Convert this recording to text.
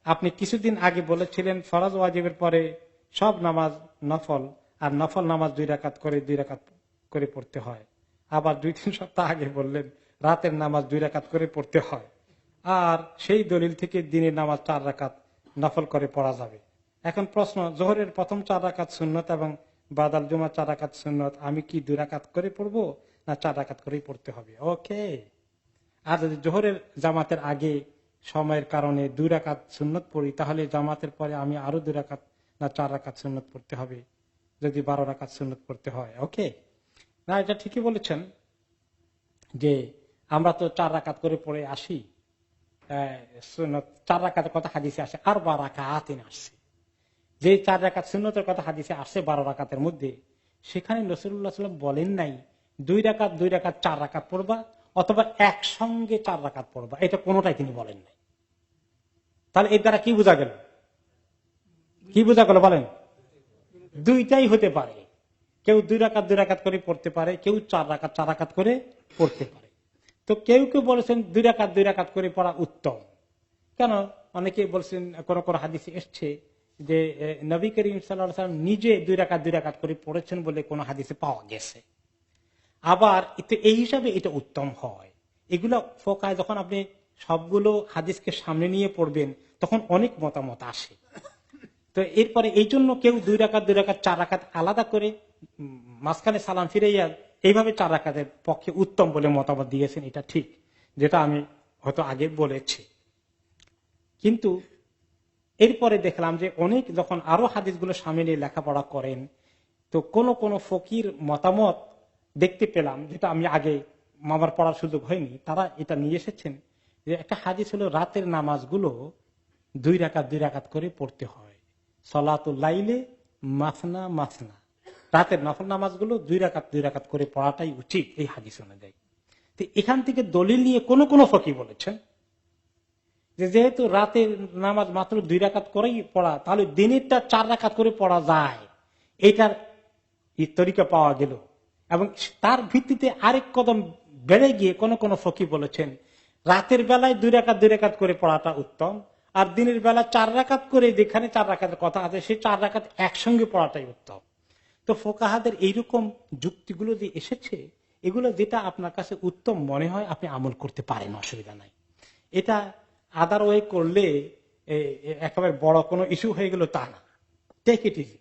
আপনি কিছুদিন আগে বলেছিলেন ফরজ ওয়াজিবের পরে সব নামাজ নফল, আর নফল নামাজ 2 রাকাত করে পড়তে হয়। আবার 2-3 সপ্তাহ আগে বললেন রাতের নামাজ 2 রাকাত করে পড়তে হয়। আর সেই দলিল থেকে দিনের নামাজ 4 রাকাত নফল করে পড়া যাবে। এখন প্রশ্ন, জোহরের প্রথম 4 রাকাত সুন্নত এবং বাদাল জুমা 4 রাকাত সুন্নত, আমি কি 2 রাকাত করে পড়বো না 4 রাকাত করেই পড়তে হবে? ওকে। আর যদি জোহরের জামাতের আগে সময়ের কারণে 2 রাকাত সুন্নত পড়ি, তাহলে জামাতের পরে আমি আরো 2 রাকাত না 4 রাকাত সুন্নত পড়তে হবে, যদি 12 রাকাত সুন্নত পড়তে হয়। ওকে, না এটা ঠিকই বলেছেন যে আমরা তো 4 রাকাত করে পড়ে আসি। সুন্নত 4 রাকাতের কথা হাদিসে আসে, আর 12 রাকাত আসছে। যে 4 রাকাত সুন্নতের কথা হাদিসে আসছে 12 রাকাতের মধ্যে, সেখানে রাসূলুল্লাহ সাল্লাল্লাহু আলাইহি ওয়াসাল্লাম বলেন নাই 2 রাকাত 2 রাকাত 4 রাকাত পড়বা অথবা একসঙ্গে 4 রাকাত পড়বা, এটা কোনোটাই তিনি বলেন নাই। তাহলে এর দ্বারা কি বোঝা গেল? কি বোঝা গেল বলেন? দুইটাই হতে পারে। কেউ 2 রাকাত 2 রাকাত করে পড়তে পারে, কেউ 4 রাকাত 4 রাকাত করে পড়তে পারে। তো কেউ কেউ বলেছেন 2 রাকাত 2 রাকাত করে পড়া উত্তম। কেন? অনেকে বলছেন, কোন কোন হাদিসে এসছে যে নবী করিম সাল্লাল্লাহু আলাইহি ওয়াসাল্লাম নিজে 2 রাকাত 2 রাকাত করে পড়েছেন বলে কোন হাদিসে পাওয়া গেছে। আবার এই হিসাবে এটা উত্তম হয়। এগুলো ফোকায় যখন আপনি সবগুলো হাদিসকে সামনে নিয়ে পড়বেন, তখন অনেক মতামত আসে। তো এরপরে এই জন্য কেউ 2 রাকাত 2 রাকাত 4 রাকাত আলাদা করে মাঝখানে সালাম ফিরাইয়া এইভাবে 4 রাকাতের পক্ষে উত্তম বলে মতামত দিয়েছেন, এটা ঠিক, যেটা আমি হয়তো আগে বলেছি। কিন্তু এরপরে দেখলাম যে অনেক যখন আরো হাদিসগুলো সামনে নিয়ে লেখাপড়া করেন, তো কোন কোন ফকির মতামত দেখতে পেলাম, যেটা আমি আগে আমার পড়ার সুযোগ হয়নি। তারা এটা নিয়ে এসেছেন যে একটা হাদিস হলো রাতের নামাজগুলো 2 রাকাত 2 রাকাত করে পড়তে হয়। সলাতুল লাইলে মাসনা মাসনা, রাতের নফল নামাজগুলো 2 রাকাত 2 রাকাত করে পড়াটাই উচিত এই হাদিস অনুযায়ী। তো এখান থেকে দলিল নিয়ে কোন কোন ফকির বলেছেন যে যেহেতু রাতের নামাজ মাত্র 2 রাকাত করেই পড়া, তাহলে দিনেরটা 4 রাকাত করে পড়া যায়, এটার তরিকা পাওয়া গেল। এবং তার ভিত্তিতে আরেক কদম বেড়ে গিয়ে কোন কোন ফকির বলেছেন রাতের বেলায় 2 রাকাত 2 রাকাত করে পড়াটা উত্তম, আর দিনের বেলা 4 রাকাত করে, যেখানে 4 রাকাতের কথা আছে সেই 4 রাকাত একসঙ্গে পড়াটাই উত্তম। তো ফোকাহাদের এইরকম যুক্তিগুলো যে এসেছে, এগুলো যেটা আপনার কাছে উত্তম মনে হয় আপনি আমল করতে পারেন, অসুবিধা নাই। এটা আদার ওয়ে করলে একেবারে বড় কোনো ইস্যু হয়ে গেল তা না। Take it easy.